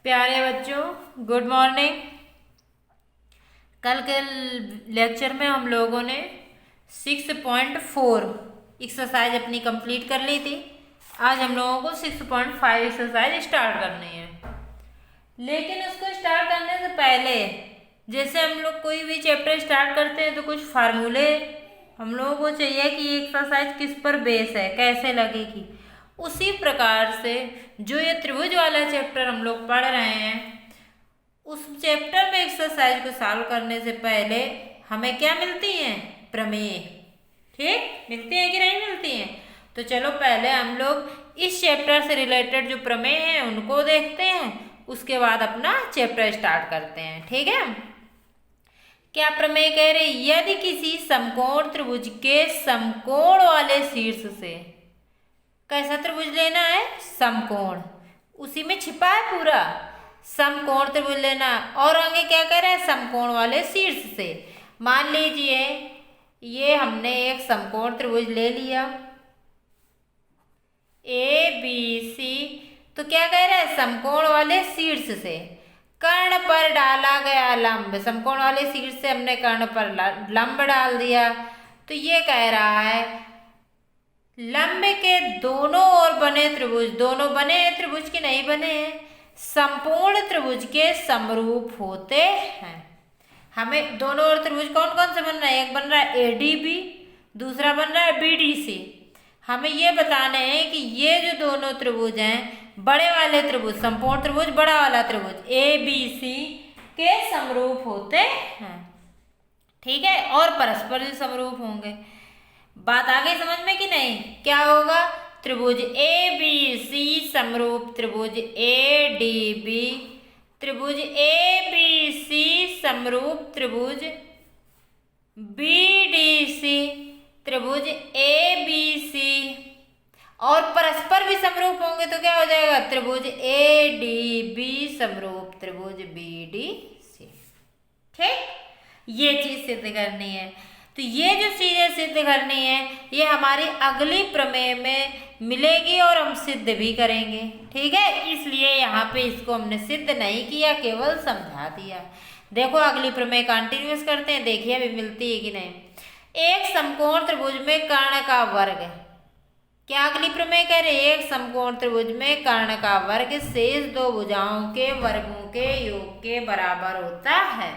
प्यारे बच्चों, good morning. कल के लेक्चर में हम लोगों ने 6.4 एक्सरसाइज अपनी कंप्लीट कर ली थी। आज हम लोगों को 6.5 एक्सरसाइज स्टार्ट करनी है। लेकिन उसको स्टार्ट करने से पहले, जैसे हम लोग कोई भी चैप्टर स्टार्ट करते हैं तो कुछ फार्मूले हम लोगों को चाहिए कि ये एक्सरसाइज किस पर बेस है, कैसे लगेगी। उसी प्रकार से जो ये त्रिभुज वाला चैप्टर हम लोग पढ़ रहे हैं, उस चैप्टर में एक्सरसाइज को सॉल्व करने से पहले हमें क्या मिलती हैं? प्रमेय। ठीक, मिलती है कि नहीं मिलती हैं? तो चलो पहले हम लोग इस चैप्टर से रिलेटेड जो प्रमेय हैं उनको देखते हैं, उसके बाद अपना चैप्टर स्टार्ट करते हैं। ठीक है, क्या प्रमेय कह रहे? यदि किसी समकोण त्रिभुज के समकोण वाले शीर्ष से, कैसा त्रिभुज लेना है? समकोण, उसी में छिपा है पूरा, समकोण त्रिभुज लेना। और आगे क्या कह रहे हैं? समकोण वाले शीर्ष से। मान लीजिए ये हमने एक समकोण त्रिभुज ले लिया ABC, तो क्या कह रहे हैं? समकोण वाले शीर्ष से कर्ण पर डाला गया लंब, समकोण वाले शीर्ष से हमने कर्ण पर लंब डाल दिया, तो ये कह रहा है लंब के दोनों ओर बने त्रिभुज, दोनों बने हैं त्रिभुज की नहीं बने हैं, संपूर्ण त्रिभुज के समरूप होते हैं। हमें दोनों ओर त्रिभुज कौन कौन से बन रहा है? एक बन रहा है ADB, दूसरा बन रहा है BDC। हमें ये बताने हैं कि ये जो दोनों त्रिभुज हैं, बड़े वाले त्रिभुज, संपूर्ण त्रिभुज, बड़ा वाला त्रिभुज ABC के समरूप होते हैं। ठीक है, और परस्पर भी समरूप होंगे। बात आ गई समझ में कि नहीं? क्या होगा? त्रिभुज ABC समरूप त्रिभुज ADB, त्रिभुज ABC समरूप त्रिभुज BDC, त्रिभुज ABC, और परस्पर भी समरूप होंगे तो क्या हो जाएगा? त्रिभुज ADB समरूप त्रिभुज BDC। ठीक, ये चीज सिद्ध करनी है। तो ये जो चीजें सिद्ध करनी है ये हमारी अगली प्रमेय में मिलेगी और हम सिद्ध भी करेंगे। ठीक है, इसलिए यहाँ पे इसको हमने सिद्ध नहीं किया, केवल समझा दिया। देखो अगली प्रमेय कंटिन्यूअस करते हैं, देखिए अभी मिलती है कि नहीं। एक समकोण त्रिभुज में कर्ण का वर्ग, क्या अगली प्रमेय कह रहे? एक समकोण त्रिभुज में कर्ण का वर्ग शेष दो भुजाओं के वर्गों के योग के बराबर होता है।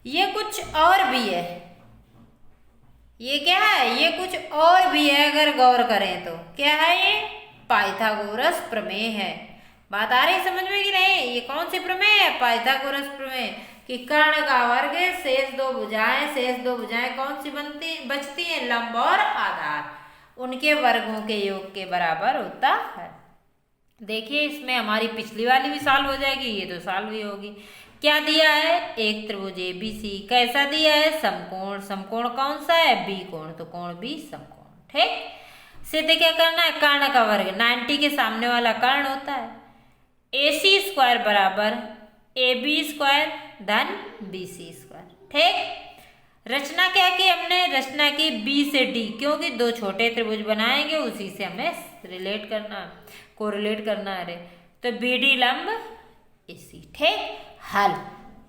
ये कुछ और भी है, ये क्या है? ये कुछ और भी है। अगर गौर करें तो क्या है? ये पाइथागोरस प्रमेय है। बात आ रही समझ में कि नहीं? ये कौन सी प्रमेय है? पाइथागोरस प्रमेय, कि कर्ण का वर्ग शेष दो भुजाएं, शेष दो भुजाएं कौन सी बचती हैं? लंब और आधार, उनके वर्गों के योग के बराबर होता है। देखिए इसमें हमारी पिछली वाली भी सॉल्व हो जाएगी, ये तो सॉल्व ही होगी। क्या दिया है? एक त्रिभुज ABC, कैसा दिया है? समकोण। समकोण कौन सा है? B कोण, तो कोण B समकोण। ठीक, सिद्ध क्या करना है? कर्ण का वर्ग 90 के सामने वाला कर्ण होता है। AC स्क्वायर बराबर AB स्क्वायर धन BC स्क्वायर। ठीक, रचना क्या की हमने? रचना की B से D, क्योंकि दो छोटे त्रिभुज बनाएंगे, उसी से हमें रिलेट करना, कोरिलेट करना है। तो BD लंब AC। ठीक, हल।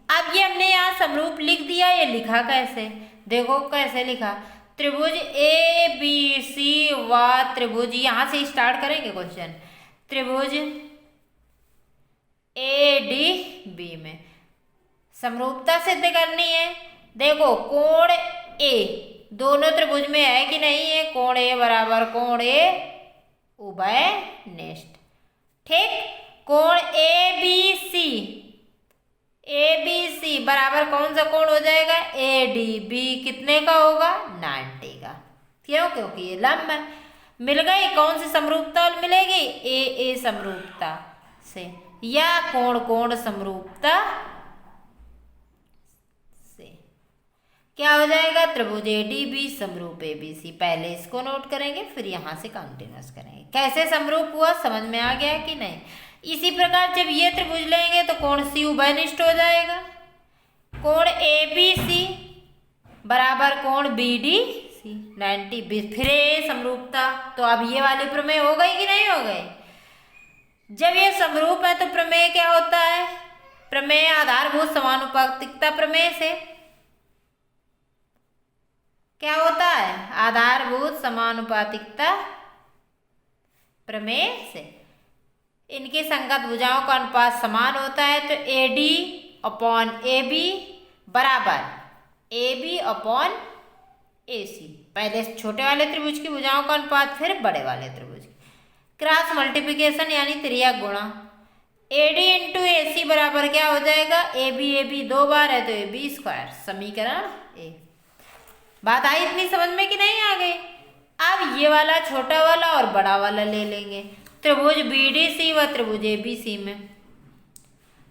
अब ये हमने यहाँ समरूप लिख दिया, ये लिखा कैसे? देखो कैसे लिखा। त्रिभुज ABC व त्रिभुज, यहाँ से स्टार्ट करेंगे क्वेश्चन, त्रिभुज ADB में समरूपता सिद्ध करनी है। देखो कोण A दोनों त्रिभुज में है कि नहीं है? कोण A बराबर कोण A उभय निष्ठ। ठीक, कोण ABC बराबर कौन सा कोण हो जाएगा? ADB, कितने का होगा? 90 का। क्यों? क्योंकि ये लंब है। मिल गई। कौन सी समरूपता मिलेगी? AA समरूपता से, या कोण कोण समरूपता से। क्या हो जाएगा? त्रिभुज ADB समरूप ABC। पहले इसको नोट करेंगे, फिर यहाँ से कंटिन्यूअस करेंगे। कैसे समरूप हुआ समझ में आ गया कि नहीं? इसी प्रकार जब ये त्रिभुज लेंगे तो कोण C उभयनिष्ठ हो जाएगा। कोण ABC बराबर कोण BDC 90, फिर समरूपता। तो अब ये वाली प्रमेय हो गई कि नहीं हो गई? जब ये समरूप है तो प्रमेय क्या होता है? प्रमेय आधारभूत समानुपातिकता प्रमेय से क्या होता है? आधारभूत समानुपातिकता प्रमेय से इनकी संगत भुजाओं का अनुपात समान होता है, तो AD अपॉन AB बराबर AB अपॉन AC। पहले छोटे वाले त्रिभुज की भुजाओं का अनुपात, फिर बड़े वाले त्रिभुज की। क्रॉस मल्टीप्लिकेशन यानी त्रियक गुणा। AD इंटू AC बराबर क्या हो जाएगा? AB दो बार है तो AB स्क्वायर, समीकरण ए। बात आई इतनी समझ में कि नहीं आ गई? अब ये वाला छोटा वाला और बड़ा वाला ले लेंगे त्रिभुज BDC व त्रिभुज ABC में,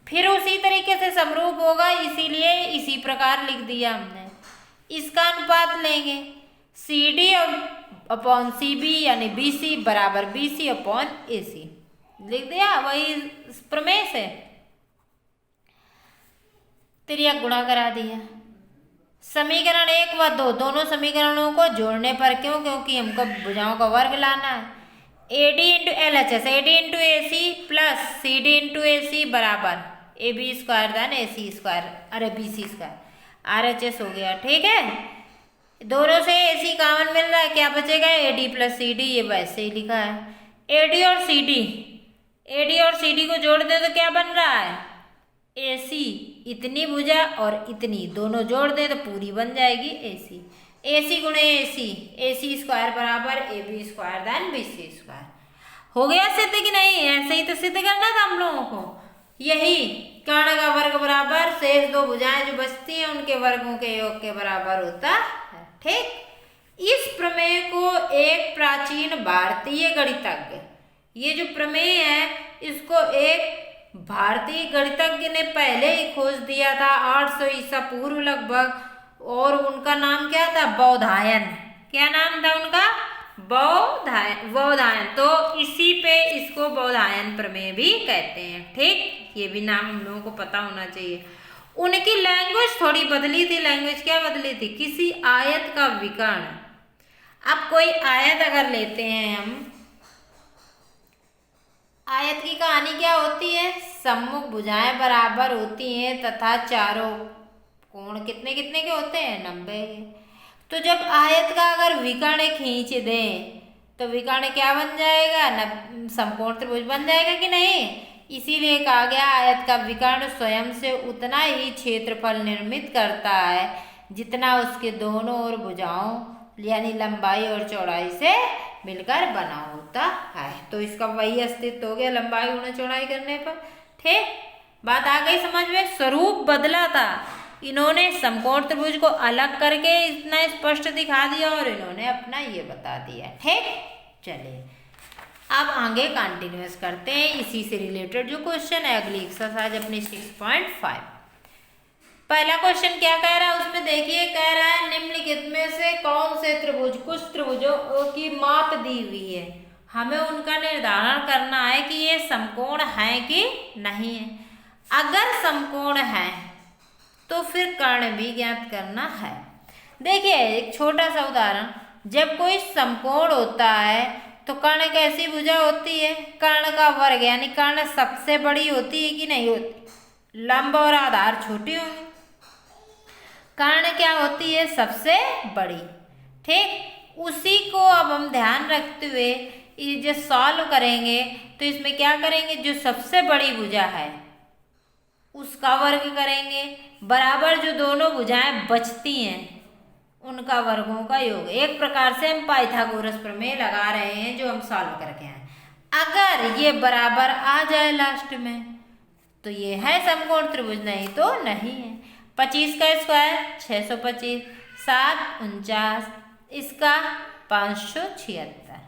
फिर उसी तरीके से समरूप होगा, इसीलिए इसी प्रकार लिख दिया हमने। इसका अनुपात लेंगे CD अपॉन CB यानी BC बराबर BC अपॉन AC, लिख दिया वही प्रमेय से, त्रियक गुणा करा दिया। समीकरण 1 व 2 दोनों समीकरणों को जोड़ने पर, क्यों? क्योंकि हमको भुजाओं का वर्ग लाना है। AD into LHS AD into AC plus CD into AC बराबर AB स्क्वायर धन AC स्क्वायर, अरे BC स्क्वायर RHS हो गया। ठीक है, दोनों से AC कॉमन मिल रहा है, क्या बचेगा? AD प्लस CD, ये वैसे ही लिखा है। AD और CD को जोड़ दे तो क्या बन रहा है? AC, इतनी भुजा और इतनी दोनों जोड़ दे तो पूरी बन जाएगी AC गुणे AC स्क्वायर बराबर AB स्क्वायर धन BC स्क्वायर। हो गया सिद्ध कि नहीं? ऐसे ही तो सिद्ध करना था हम लोगों को। यही कर्ण का वर्ग बराबर शेष दो भुजाएं जो बचती हैं उनके वर्गों के योग के बराबर होता है। ठीक, इस प्रमेय को एक प्राचीन भारतीय गणितज्ञ, ये जो प्रमेय है इसको एक भारतीय गणितज्ञ ने पहले ही खोज दिया था 800 ईसा पूर्व लगभग, और उनका नाम क्या था? बौधायन। क्या नाम था उनका? बौधायन। तो इसी पे इसको बौधायन प्रमेय भी कहते हैं। ठीक, ये भी नाम हम लोगों को पता होना चाहिए। उनकी लैंग्वेज थोड़ी बदली थी। लैंग्वेज क्या बदली थी? किसी आयत का विकर्ण। अब कोई आयत अगर लेते हैं हम, आयत की कहानी क्या होती है? सम्मुख भुजाएं बराबर होती हैं तथा चारों कोण कितने कितने के होते हैं? 90 के। तो जब आयत का अगर विकर्ण खींच दें तो विकर्ण क्या बन जाएगा? समकोण त्रिभुज बन जाएगा कि नहीं? इसीलिए कहा गया आयत का विकर्ण स्वयं से उतना ही क्षेत्रफल निर्मित करता है जितना उसके दोनों ओर भुजाओं यानी लंबाई और चौड़ाई से मिलकर बना होता है। तो इसका वही अस्तित्व हो गया लंबाई गुणा चौड़ाई करने पर। ठीक, बात आ गई समझ में? स्वरूप बदला था, इन्होंने समकोण त्रिभुज को अलग करके इतना स्पष्ट दिखा दिया और इन्होंने अपना ये बता दिया। ठीक, चलिए अब आगे कंटिन्यूअस करते हैं इसी से रिलेटेड जो क्वेश्चन है अगली एक्सरसाइज अपनी 6.5। पहला क्वेश्चन क्या कह रहा है उसमें देखिए, कह रहा है निम्नलिखित में से कौन से त्रिभुज, कुछ त्रिभुजों की माप दी हुई है, हमें उनका निर्धारण करना है कि ये समकोण है कि नहीं है। अगर समकोण है तो फिर कर्ण भी ज्ञात करना है। देखिए एक छोटा सा उदाहरण, जब कोई समकोण होता है तो कर्ण कैसी भुजा होती है? कर्ण का वर्ग यानी कर्ण सबसे बड़ी होती है कि नहीं होती? लंब और आधार छोटी होंगी, कर्ण क्या होती है? सबसे बड़ी। ठीक, उसी को अब हम ध्यान रखते हुए ये जो सॉल्व करेंगे तो इसमें क्या करेंगे? जो सबसे बड़ी भुजा है उसका वर्ग करेंगे, बराबर जो दोनों भुजाएं बचती हैं उनका वर्गों का योग। एक प्रकार से हम पाइथागोरस प्रमेय लगा रहे हैं जो हम सॉल्व करके आए। अगर ये बराबर आ जाए लास्ट में तो ये है समकोण त्रिभुज, नहीं तो नहीं है। 25 का स्क्वायर 625, 7 49, इसका 576,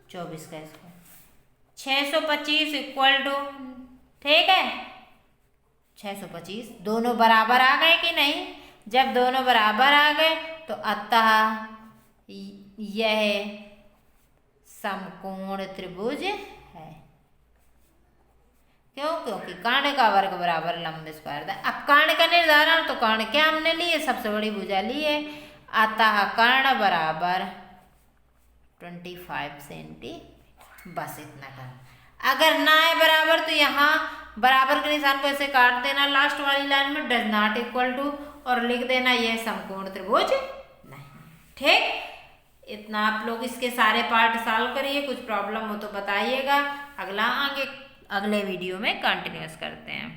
24 का स्क्वायर 625 इक्वल टू, ठीक है 625। दोनों बराबर आ गए कि नहीं? जब दोनों बराबर आ गए तो अतः यह समकोण त्रिभुज है। क्यों? क्योंकि कर्ण का वर्ग बराबर लंब स्क्वायर था। अब कर्ण का निर्धारण, तो कर्ण क्या हमने लिए? सबसे बड़ी भुजा ली है, अतः कर्ण बराबर 25 सेंटीमीटर। बस इतना कर्ण। अगर ना है बराबर तो यहाँ बराबर के निशान को ऐसे काट देना लास्ट वाली लाइन में, डज नॉट इक्वल टू, और लिख देना यह समकोण त्रिभुज नहीं। ठीक, इतना आप लोग इसके सारे पार्ट सॉल्व करिए, कुछ प्रॉब्लम हो तो बताइएगा, अगले वीडियो में कंटिन्यूअस करते हैं।